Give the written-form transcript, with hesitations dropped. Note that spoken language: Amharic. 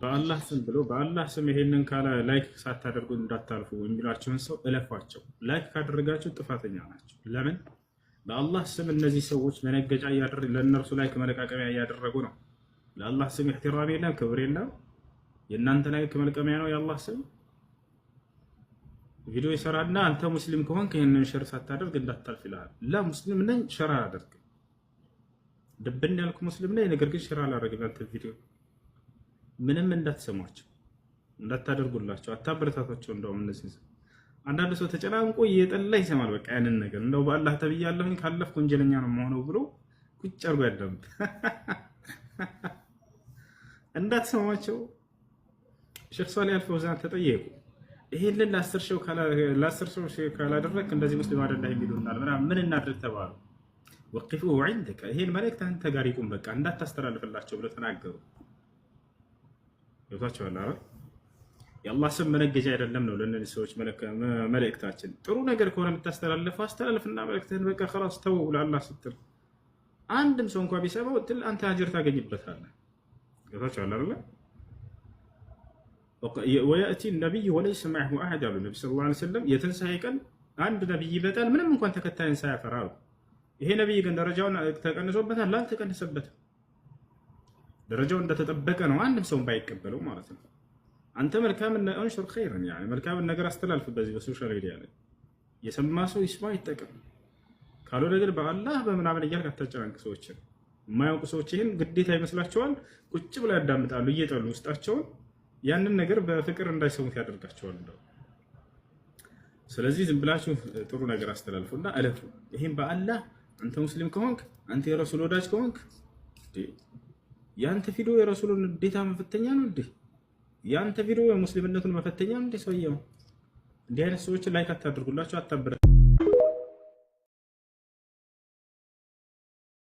በአላህ ስም ብሎ በአላህ ስም ይሄንን ካለ ላይክ ሳታደርጉ እንዳታልፉ የሚሏቸውን ሰው እለፏቸው። ላይክ ካደረጋቸው ጥፋተኛ ናቸው። ለምን? በአላህ ስም እነዚህ ሰዎች መነገጫ ለእነርሱ ላይክ መለቃቀሚያ እያደረጉ ነው። ለአላህ ስም ኢህቲራም የለም፣ ክብር የለም። የእናንተ ላይክ መልቀሚያ ነው የአላህ ስም። ቪዲዮ ይሰራና አንተ ሙስሊም ከሆንክ ይሄንን ሸር ሳታደርግ እንዳታልፍ ይላል። ላ ሙስሊም ነኝ ሸር አላደርግም። ድብን ያልኩ ሙስሊም ነኝ፣ ነገር ግን ሸር አላደርግም። አንተ ቪዲዮ ምንም እንዳትሰሟቸው፣ እንዳታደርጉላቸው፣ አታበረታቷቸው። እንደውም እነዚህ አንዳንድ ሰው ተጨናንቆ እየጠላ ይሰማል። በቃ ያንን ነገር እንደው በአላህ ተብያለሁኝ ካለፍኩ ወንጀለኛ ነው የምሆነው ብሎ ቁጭ አድርጎ ያዳምጥ። እንዳትሰሟቸው። ሼክ ሷሊህ አልፈውዛን ተጠየቁ። ይሄንን ለ10 ሰው ካላደረክ እንደዚህ ሙስሊም አይደለህም ይሉናል ምናምን፣ ምን እናድርግ ተባሉ። ወቂፉሁ ዐንደከ፣ ይሄን መልእክት አንተ ጋር ይቁም፣ በቃ እንዳታስተላልፍላቸው ብለው ተናገሩ። ይወታቸዋል አይደል? የአላህ ስም መነገጃ አይደለም ነው ለእነዚህ ሰዎች መልእክታችን። ጥሩ ነገር ከሆነ የምታስተላልፈው አስተላልፍና መልእክትህን በቃ خلاص ተው ለአላህ ስትል አንድም ሰው እንኳን ቢሰማው አንተ አጅር ታገኝበታለህ። ይወታቸዋል አይደል? ወያእቲ ነቢይ ወለይሰ መዐሁ አሐድ አሉ ነቢ ሰለላሁ ዐለይሂ ወሰለም። የትንሣኤ ቀን አንድ ነቢይ ይመጣል ምንም እንኳን ተከታይን ሳያፈራ። ይሄ ነቢይ ግን ደረጃውን ተቀንሶበታል? አልተቀነሰበትም። ደረጃው እንደተጠበቀ ነው፣ አንድም ሰው ባይቀበለው ማለት ነው። አንተ መልካምን አንሽር ኸይረን ያኒ መልካምን ነገር አስተላልፍ በዚህ በሶሻል ሚዲያ ላይ የሰማ ሰው ይስማ ይጠቀም። ካልሆነ ግን በአላህ በምናምን እያልክ አታጨናንቅ ሰዎችን። የማያውቁ ሰዎች ይህን ግዴታ ይመስላቸዋል፣ ቁጭ ብለው ያዳምጣሉ እየጠሉ ውስጣቸውን። ያንን ነገር በፍቅር እንዳይሰሙት ያደርጋቸዋል። ስለዚህ ዝም ብላችሁ ጥሩ ነገር አስተላልፉና እለፉ። ይሄን በአላህ አንተ ሙስሊም ከሆንክ አንተ የረሱል ወዳጅ ከሆንክ ያንተ ቪዲዮ የረሱሉን ግዴታ መፈተኛ ነው እንዴ? ያንተ ቪዲዮ የሙስሊምነቱን መፈተኛ ነው እንዴ? ሰውየው እንዲህ አይነት ሰዎችን ላይክ አታድርጉላቸው፣ አታበረ